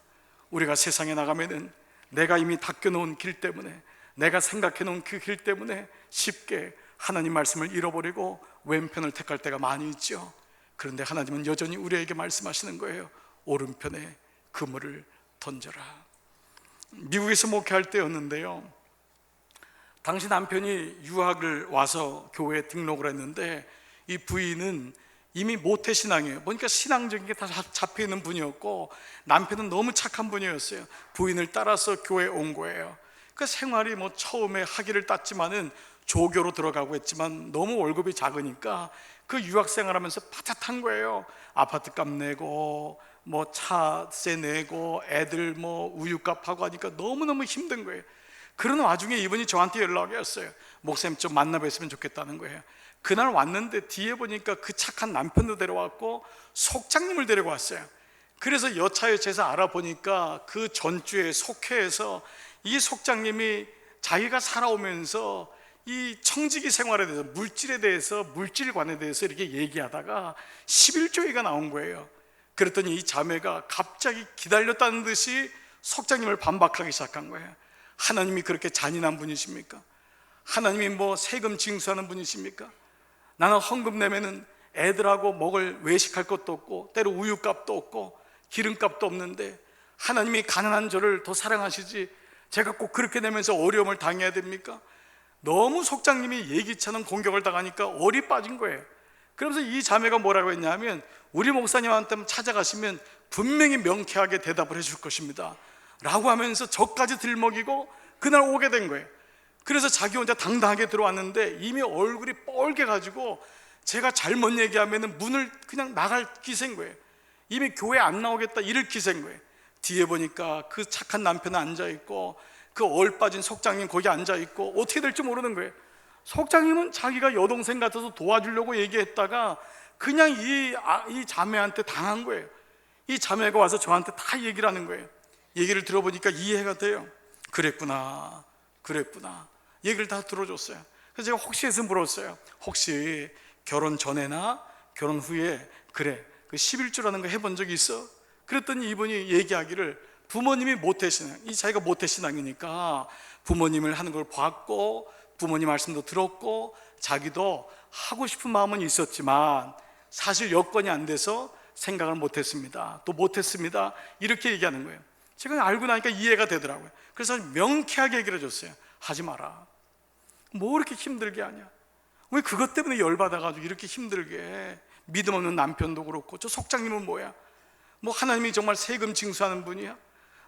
우리가 세상에 나가면은 내가 이미 닦여놓은 길 때문에, 내가 생각해놓은 그 길 때문에 쉽게 하나님 말씀을 잃어버리고 왼편을 택할 때가 많이 있죠. 그런데 하나님은 여전히 우리에게 말씀하시는 거예요. 오른편에 그물을 던져라. 미국에서 목회할 때였는데요, 당시 남편이 유학을 와서 교회에 등록을 했는데 이 부인은 이미 모태신앙이에요. 보니까 신앙적인 게 다 잡혀있는 분이었고 남편은 너무 착한 분이었어요. 부인을 따라서 교회에 온 거예요. 그 생활이 뭐 처음에 학위를 땄지만은 조교로 들어가고 했지만 너무 월급이 작으니까 그 유학생활하면서 파tat한 거예요. 아파트값 내고 뭐 차세 내고 애들 뭐 우유값하고 하니까 너무너무 힘든 거예요. 그런 와중에 이분이 저한테 연락이 왔어요. 목사님 좀 만나 뵀으면 좋겠다는 거예요. 그날 왔는데 뒤에 보니까 그 착한 남편도 데려왔고 속장님을 데리고 왔어요. 그래서 여차여차해서 알아보니까 그 전주에 속회에서 이 속장님이 자기가 살아오면서 이 청지기 생활에 대해서, 물질에 대해서, 물질관에 대해서 이렇게 얘기하다가 11조회가 나온 거예요. 그랬더니 이 자매가 갑자기 기다렸다는 듯이 속장님을 반박하기 시작한 거예요. 하나님이 그렇게 잔인한 분이십니까? 하나님이 뭐 세금 징수하는 분이십니까? 나는 헌금 내면은 애들하고 먹을 외식할 것도 없고 때로 우유값도 없고 기름값도 없는데 하나님이 가난한 저를 더 사랑하시지 제가 꼭 그렇게 내면서 어려움을 당해야 됩니까? 너무 속장님이 예기치 않은 공격을 당하니까 얼이 빠진 거예요. 그러면서 이 자매가 뭐라고 했냐면 우리 목사님한테 찾아가시면 분명히 명쾌하게 대답을 해줄 것입니다 라고 하면서 저까지 들먹이고 그날 오게 된 거예요. 그래서 자기 혼자 당당하게 들어왔는데 이미 얼굴이 뻘게 가지고 제가 잘못 얘기하면 문을 그냥 나갈 기세인 거예요. 이미 교회 안 나오겠다 이럴 기세인 거예요. 뒤에 보니까 그 착한 남편은 앉아있고 그 얼 빠진 속장님 거기 앉아있고 어떻게 될지 모르는 거예요. 속장님은 자기가 여동생 같아서 도와주려고 얘기했다가 그냥 이 자매한테 당한 거예요. 이 자매가 와서 저한테 다 얘기를 하는 거예요. 얘기를 들어보니까 이해가 돼요. 그랬구나 얘기를 다 들어줬어요. 그래서 제가 혹시 해서 물었어요. 혹시 결혼 전에나 결혼 후에 그래 그 11조라는 거 해본 적이 있어? 그랬더니 이분이 얘기하기를 부모님이 모태신앙, 이 자기가 모태신앙이니까 부모님을 하는 걸 봤고 부모님 말씀도 들었고 자기도 하고 싶은 마음은 있었지만 사실 여건이 안 돼서 생각을 못했습니다. 또 못했습니다. 이렇게 얘기하는 거예요. 제가 알고 나니까 이해가 되더라고요. 그래서 명쾌하게 얘기를 해줬어요. 하지 마라. 뭐 이렇게 힘들게 하냐? 왜 그것 때문에 열받아가지고 이렇게 힘들게? 믿음 없는 남편도 그렇고 저 속장님은 뭐야? 뭐 하나님이 정말 세금 징수하는 분이야?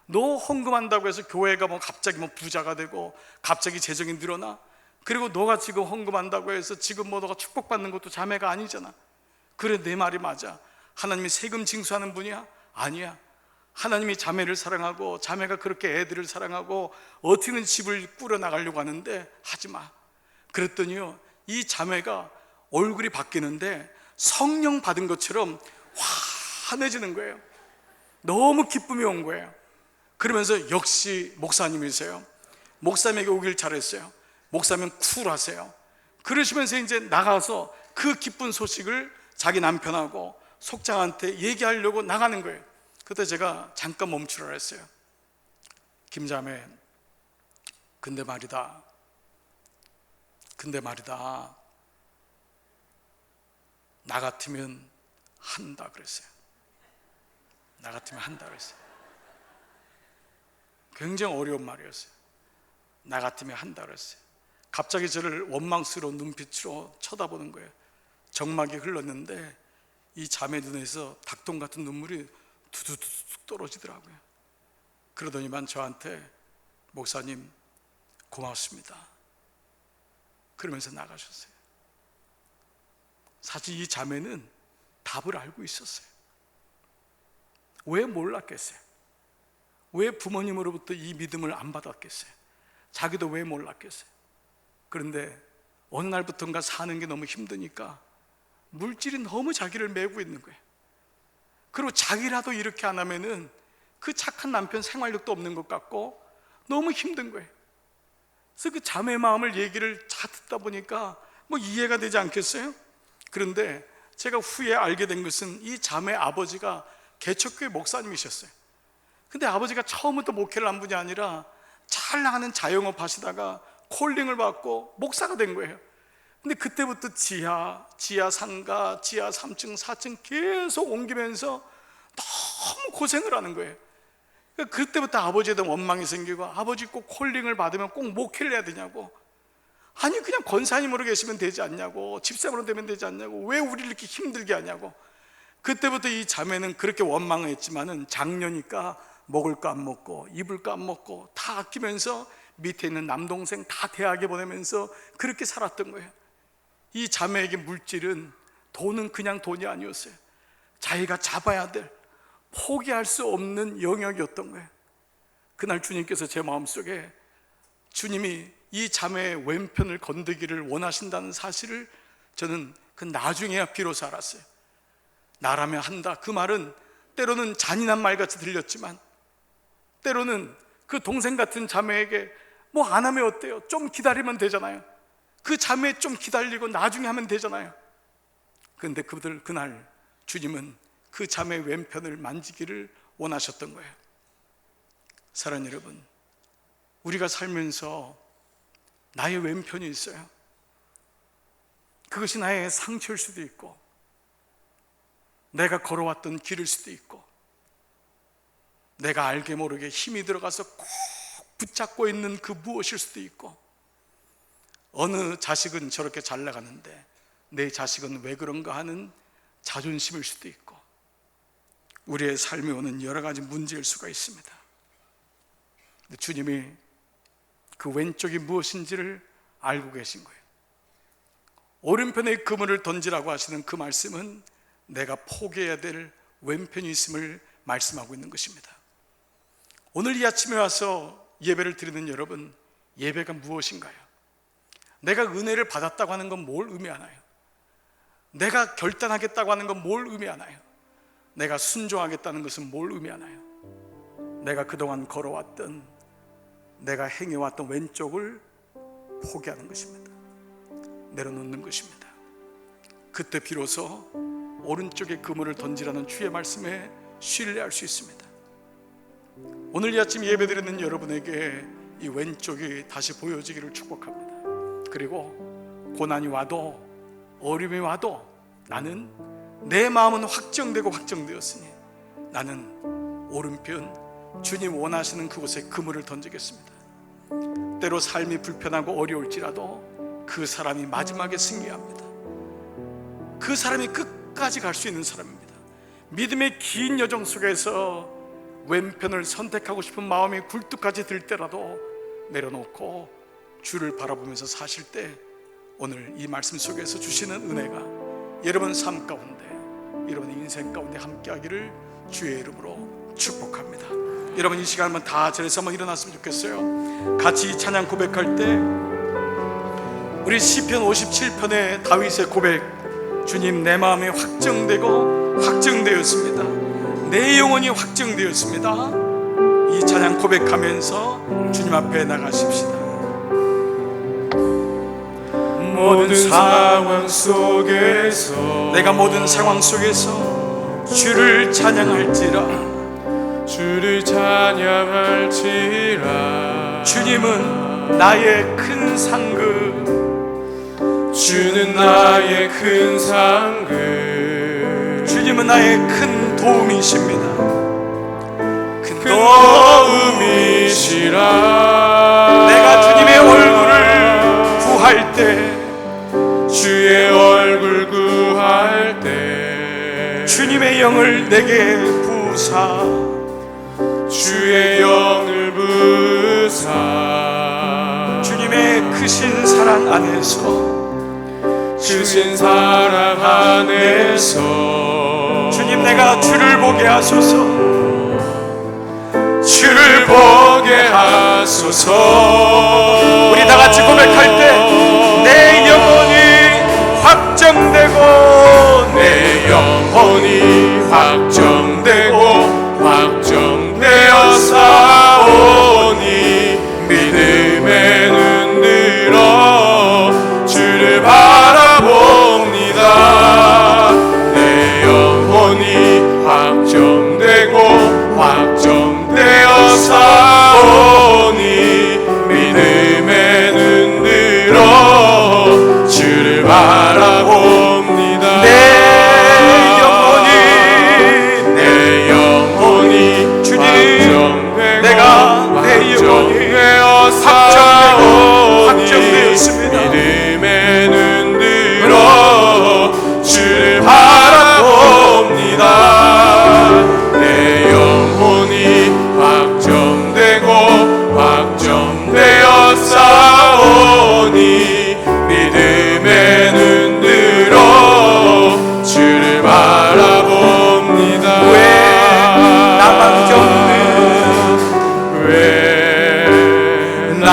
너 헌금한다고 해서 교회가 뭐 갑자기 뭐 부자가 되고 갑자기 재정이 늘어나? 그리고 너가 지금 헌금한다고 해서 지금 뭐 너가 축복받는 것도 자매가 아니잖아. 그래 내 말이 맞아. 하나님이 세금 징수하는 분이야? 아니야. 하나님이 자매를 사랑하고 자매가 그렇게 애들을 사랑하고 어떻게든 집을 꾸려나가려고 하는데 하지마. 그랬더니요 이 자매가 얼굴이 바뀌는데 성령 받은 것처럼 환해지는 거예요. 너무 기쁨이 온 거예요. 그러면서 역시 목사님이세요. 목사님에게 오길 잘했어요. 목사님 쿨하세요. 그러시면서 이제 나가서 그 기쁜 소식을 자기 남편하고 속장한테 얘기하려고 나가는 거예요. 그때 제가 잠깐 멈추라 했어요. 김자매, 근데 말이다 나 같으면 한다 그랬어요. 나 같으면 한다 그랬어요. 굉장히 어려운 말이었어요. 나 같으면 한다 그랬어요. 갑자기 저를 원망스러운 눈빛으로 쳐다보는 거예요. 정막이 흘렀는데 이 자매 눈에서 닭똥 같은 눈물이 두두둑 떨어지더라고요. 그러더니만 저한테 목사님 고맙습니다 그러면서 나가셨어요. 사실 이 자매는 답을 알고 있었어요. 왜 몰랐겠어요? 왜 부모님으로부터 이 믿음을 안 받았겠어요? 자기도 왜 몰랐겠어요? 그런데 어느 날부터인가 사는 게 너무 힘드니까 물질이 너무 자기를 메고 있는 거예요. 그리고 자기라도 이렇게 안 하면은 그 착한 남편 생활력도 없는 것 같고 너무 힘든 거예요. 그래서 그 자매 마음을 얘기를 다 듣다 보니까 뭐 이해가 되지 않겠어요? 그런데 제가 후에 알게 된 것은 이 자매 아버지가 개척교회 목사님이셨어요. 근데 아버지가 처음부터 목회를 한 분이 아니라 잘 나가는 자영업 하시다가 콜링을 받고 목사가 된 거예요. 근데 그때부터 지하 상가, 지하 3층, 4층 계속 옮기면서 너무 고생을 하는 거예요. 그때부터 아버지에 대한 원망이 생기고, 아버지 꼭 콜링을 받으면 꼭 목회를 해야 되냐고, 아니 그냥 권사님으로 계시면 되지 않냐고, 집사람으로 되면 되지 않냐고, 왜 우리를 이렇게 힘들게 하냐고. 그때부터 이 자매는 그렇게 원망을 했지만은 장녀니까 먹을 거 안 먹고 입을 거 안 먹고 다 아끼면서 밑에 있는 남동생 다 대학에 보내면서 그렇게 살았던 거예요. 이 자매에게 물질은, 돈은 그냥 돈이 아니었어요. 자기가 잡아야 될, 포기할 수 없는 영역이었던 거예요. 그날 주님께서 제 마음속에 주님이 이 자매의 왼편을 건드기를 원하신다는 사실을 저는 그 나중에야 비로소 알았어요. 나라면 한다, 그 말은 때로는 잔인한 말같이 들렸지만, 때로는 그 동생 같은 자매에게 뭐 안 하면 어때요? 좀 기다리면 되잖아요. 그 자매 좀 기다리고 나중에 하면 되잖아요. 그런데 그날 주님은 그 자매 왼편을 만지기를 원하셨던 거예요. 사랑하는 여러분, 우리가 살면서 나의 왼편이 있어요. 그것이 나의 상처일 수도 있고, 내가 걸어왔던 길일 수도 있고, 내가 알게 모르게 힘이 들어가서 꼭 붙잡고 있는 그 무엇일 수도 있고, 어느 자식은 저렇게 잘 나가는데 내 자식은 왜 그런가 하는 자존심일 수도 있고, 우리의 삶에 오는 여러 가지 문제일 수가 있습니다. 주님이 그 왼쪽이 무엇인지를 알고 계신 거예요. 오른편에 그물을 던지라고 하시는 그 말씀은 내가 포기해야 될 왼편이 있음을 말씀하고 있는 것입니다. 오늘 이 아침에 와서 예배를 드리는 여러분, 예배가 무엇인가요? 내가 은혜를 받았다고 하는 건 뭘 의미하나요? 내가 결단하겠다고 하는 건 뭘 의미하나요? 내가 순종하겠다는 것은 뭘 의미하나요? 내가 그동안 걸어왔던, 내가 행해왔던 왼쪽을 포기하는 것입니다. 내려놓는 것입니다. 그때 비로소 오른쪽에 그물을 던지라는 주의 말씀에 신뢰할 수 있습니다. 오늘 이 아침 예배드리는 여러분에게 이 왼쪽이 다시 보여지기를 축복합니다. 그리고 고난이 와도, 어려움이 와도 나는, 내 마음은 확정되고 확정되었으니 나는 오른편 주님 원하시는 그곳에 그물을 던지겠습니다. 때로 삶이 불편하고 어려울지라도 그 사람이 마지막에 승리합니다. 그 사람이 끝까지 갈 수 있는 사람입니다. 믿음의 긴 여정 속에서 왼편을 선택하고 싶은 마음이 굴뚝까지 들 때라도 내려놓고 주를 바라보면서 사실 때, 오늘 이 말씀 속에서 주시는 은혜가 여러분 삶 가운데, 여러분의 인생 가운데 함께하기를 주의 이름으로 축복합니다. 여러분 이 시간 한번 다 자리에서 한번 일어났으면 좋겠어요. 같이 이 찬양 고백할 때 우리 시편 57편의 다윗의 고백, 주님 내 마음이 확정되고 확정되었습니다. 내 영혼이 확정되었습니다. 이 찬양 고백하면서 주님 앞에 나가십시다. 모든 상황 속에서, 내가 모든 상황 속에서 주를 찬양할지라, 주를 찬양할지라. 주님은 나의 큰 상급, 주는 나의 큰 상급, 주님은 나의 큰 도움이십니다. 큰 도움이시라. 내가 주님의 얼굴을 구할 때, 주의 얼굴 구할 때, 주님의 영을 내게 부사, 주의 영을 부사. 주님의 크신 사랑 안에서, 크신 사랑 안에서, 주님 내가 주를 보게 하소서, 주를 보게 하소서. 우리 다 같이 고백할 때 내 영혼이 확정되고, 내 영혼이 확정되고 확정되어 사오니 믿음의 눈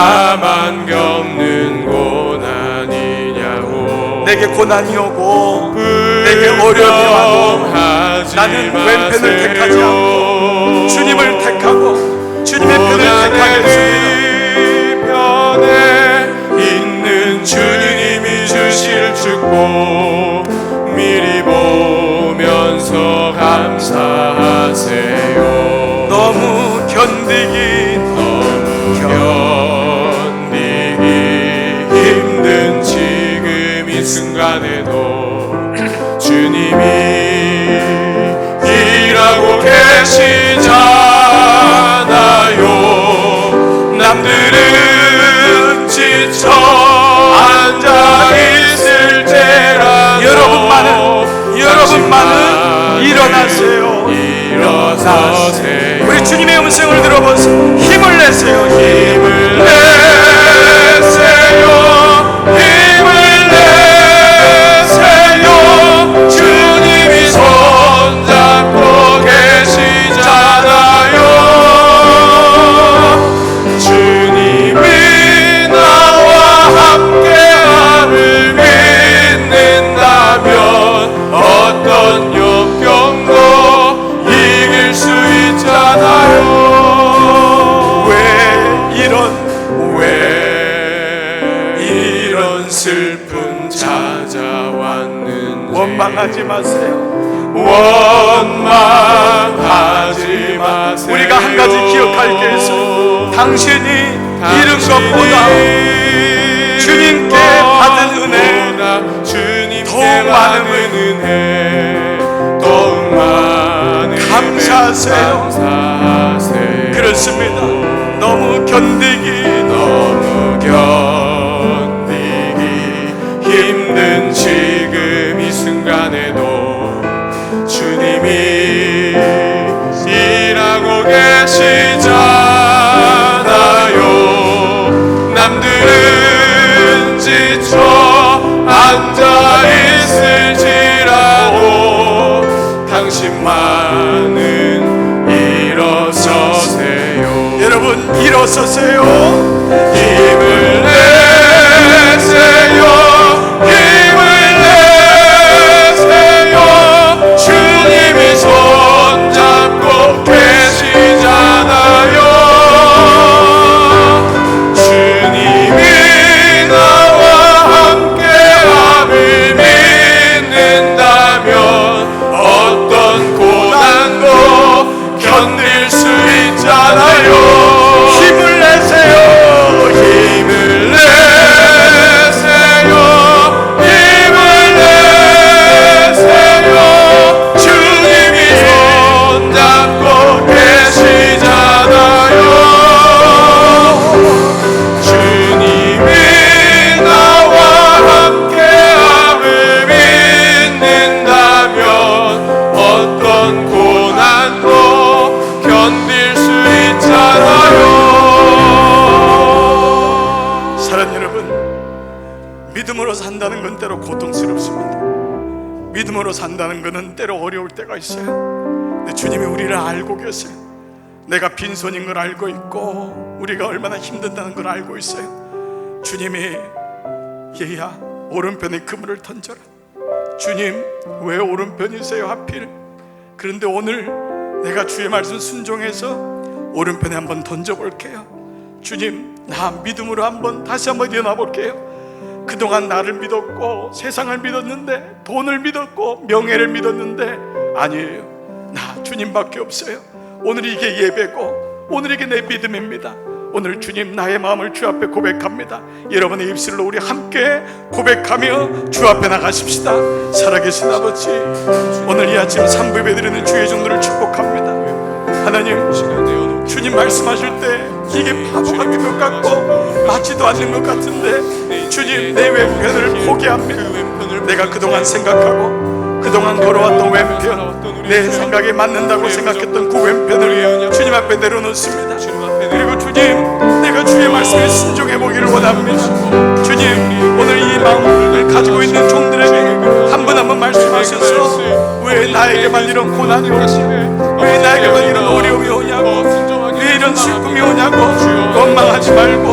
나만 겪는 고난이냐고. 내게 고난이 오고 내게 어려움이 와도 나는 왼편을 택하지 않고 주님을 택하고 주님의 편을 택하겠습니다. 편에 있는 주님이 주실 축복 미리 보면서 감사하세요. 너무 견디기 힘든 지금 이 순간에도 주님이 일하고 계시잖아요. 남들은 지쳐 앉아 있을 때라도 여러분만은 일어나세요. 일어서세요. 우리 주님의 음성을 들어보세요. 힘을 내세요. 힘을 내세요. 힘을 내세요. 주님이 손잡고 계시잖아요. 주님이 나와 함께함을 믿는다면 어떤 역경도 이길 수 있잖아요. 왜 이런 슬픔 찾아왔는지 원망하지 마세요. 원망하지 마세요. 우리가 한 가지 기억할 게 있어요. 당신이 잃은 것보다 주님께 받은 은혜, 더욱 많은 은혜, 더욱 많은 감사하세요. 감사하세요. 그렇습니다. 너무 견디기 힘든 지금 이 순간에도 주님이 일하고 계시잖아요. 남들은 지쳐 앉아 있을지라도 당신만은 일어서세요. 여러분 일어서세요. 힘을 내세요. 힘을 내세요. 주님이 손잡고 계시잖아요. 주님이 나와 함께함을 믿는다면 어떤 고난도 견딜 수 있잖아요. 힘을 내세요. 힘을 내세요. 힘을 내세요. 주님이 손잡고 계시잖아요. 주님이 나와 함께함을 믿는다면 어떤 고난도 견딜 수 있잖아요. 사랑하는 여러분, 믿음으로 산다는 건 때로 고통스럽습니다. 믿음으로 산다는 것은 때로 어려울 때가 있어요. 근데 주님이 우리를 알고 계세요. 내가 빈손인 걸 알고 있고 우리가 얼마나 힘든다는 걸 알고 있어요. 주님이 얘야 오른편에 그물을 던져라. 주님 왜 오른편이세요 하필? 그런데 오늘 내가 주의 말씀 순종해서 오른편에 한번 던져볼게요. 주님 나 믿음으로 다시 한번 일어나 볼게요. 그동안 나를 믿었고 세상을 믿었는데 돈을 믿었고 명예를 믿었는데 아니에요. 나 주님밖에 없어요. 오늘 이게 예배고 오늘 이게 내 믿음입니다. 오늘 주님 나의 마음을 주 앞에 고백합니다. 여러분의 입술로 우리 함께 고백하며 주 앞에 나가십시다. 살아계신 아버지, 오늘 이 아침 3부에 드리는 주의 종들을 축복합니다. 하나님, 주님 말씀하실 때 이게 바보 같은 것 같고 맞지도 않는 것 같은데 주님 내 왼편을 포기합니다. 내가 그동안 생각하고 그동안 걸어왔던 왼편, 내 생각에 맞는다고 생각했던 그 왼편을 주님 앞에 내려놓습니다. 그리고 주님 내가 주의 말씀에 순종해 보기를 원합니다. 주님 오늘 이 마음을 가지고 있는 종들에게 한 분 한 분 말씀하셔서 왜 나에게만 이런 고난이 오지, 왜 나에게만 이런 어려움이 오냐고, 왜 이런 슬픔이 오냐고 원망하지 말고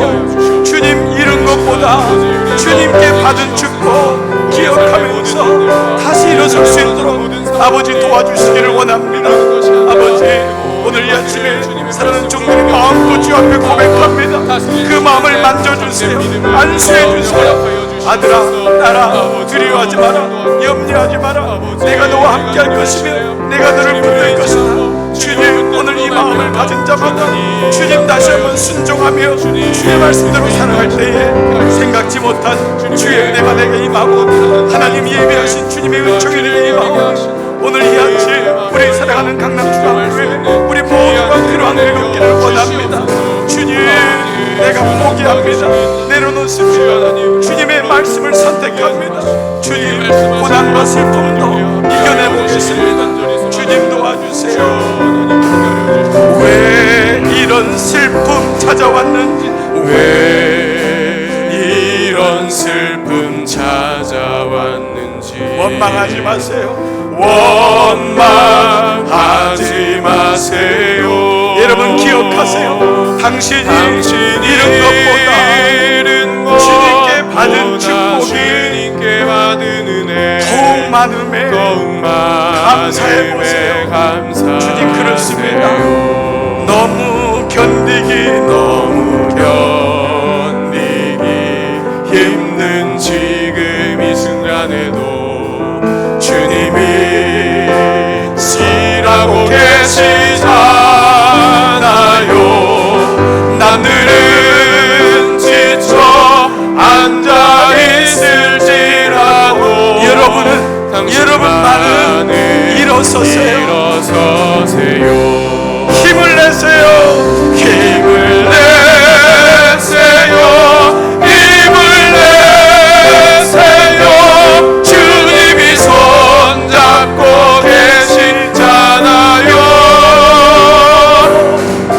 주세요. 안수해 주세요. 아들아, 딸아, 두려워하지 마라. 염려하지 마라. 내가 너와 함께할 것이며 내가 너를 붙들 것이다. 주님, 오늘 이 마음을 가진 자마다 주님 다시 한번 순종하며 주의 말씀대로 살아갈 때에 생각지 못한 주의 은혜가 내게 임하고 하나님 예비하신 주님의 은총이 내게 임하고 오늘 이 아침 우리 사랑하는 강남중앙교회 우리 모두가 그러한 은혜를 원합니다. 주님, 내가 포기합니다. 내려놓습니다. 주님의 말씀을 선택합니다. 주님, 고난과 슬픔도 이겨내보겠습니다. 주님 도와주세요. 왜 이런 슬픔 찾아왔는지, 왜 이런 슬픔 찾아왔는지 원망하지 마세요. 원망하지 마세요. 여러분 기억하세요. 당신이 잃은 것보다 주님께 받은 축복이 받은 은혜 더욱 많음에 감사해 보세요. 주님, 그렇습니다. 너무 견디기 힘든 지금 이 순간에도 주님이 일하고 계시잖아요. 남들은 지쳐 앉아있을지라도 여러분만은 일어서세요. 힘을 내세요. 힘을 내세요. 주님이 손잡고 계시잖아요.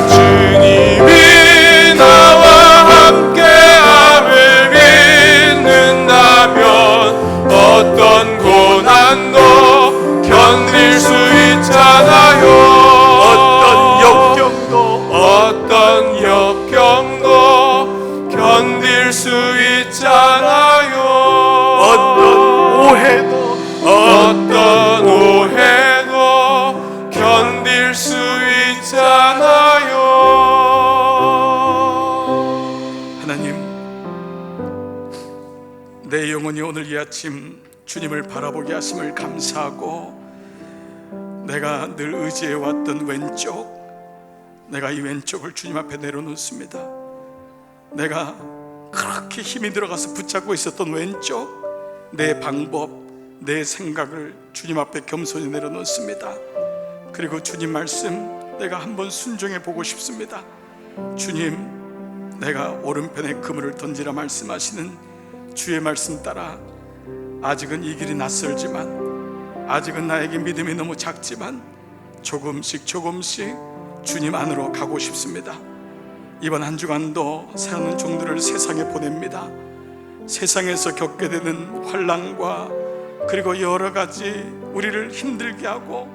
주님이 나와 함께함을 믿는다면 어떤 고난도 견딜 수 있잖아요. 어떤 역경도 견딜 수 있잖아요. 어떤 오해도 견딜 수 있잖아요. 하나님, 내 영혼이 오늘 이 아침 주님을 바라보게 하심을 감사하고, 내가 늘 의지해왔던 왼쪽, 내가 이 왼쪽을 주님 앞에 내려놓습니다. 내가 그렇게 힘이 들어가서 붙잡고 있었던 왼쪽, 내 방법, 내 생각을 주님 앞에 겸손히 내려놓습니다. 그리고 주님 말씀, 내가 한번 순종해 보고 싶습니다. 주님, 내가 오른편에 그물을 던지라 말씀하시는 주의 말씀 따라 아직은 이 길이 낯설지만, 아직은 나에게 믿음이 너무 작지만 조금씩 주님 안으로 가고 싶습니다. 이번 한 주간도 사랑하는 종들을 세상에 보냅니다. 세상에서 겪게 되는 환난과 그리고 여러 가지 우리를 힘들게 하고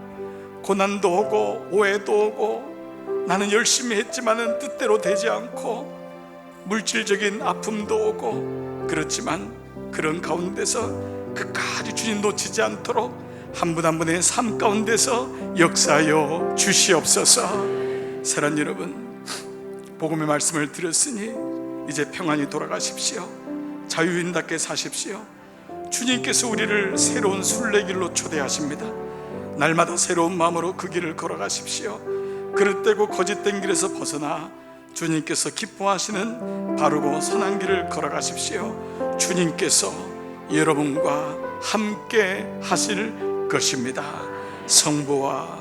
고난도 오고 오해도 오고, 나는 열심히 했지만은 뜻대로 되지 않고 물질적인 아픔도 오고, 그렇지만 그런 가운데서 끝까지 주님 놓치지 않도록 한 분 한 분의 삶 가운데서 역사하여 주시옵소서. 사랑하는 여러분, 복음의 말씀을 들었으니 이제 평안히 돌아가십시오. 자유인답게 사십시오. 주님께서 우리를 새로운 순례길로 초대하십니다. 날마다 새로운 마음으로 그 길을 걸어가십시오. 그릇되고 거짓된 길에서 벗어나 주님께서 기뻐하시는 바르고 선한 길을 걸어가십시오. 주님께서 여러분과 함께 하실 것입니다. 성부와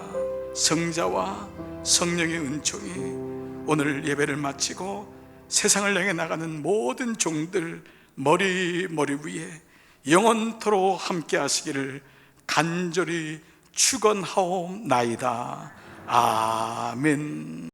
성자와 성령의 은총이 오늘 예배를 마치고 세상을 향해 나가는 모든 종들 머리 위에 영원토록 함께 하시기를 간절히 축원하옵나이다. 아멘.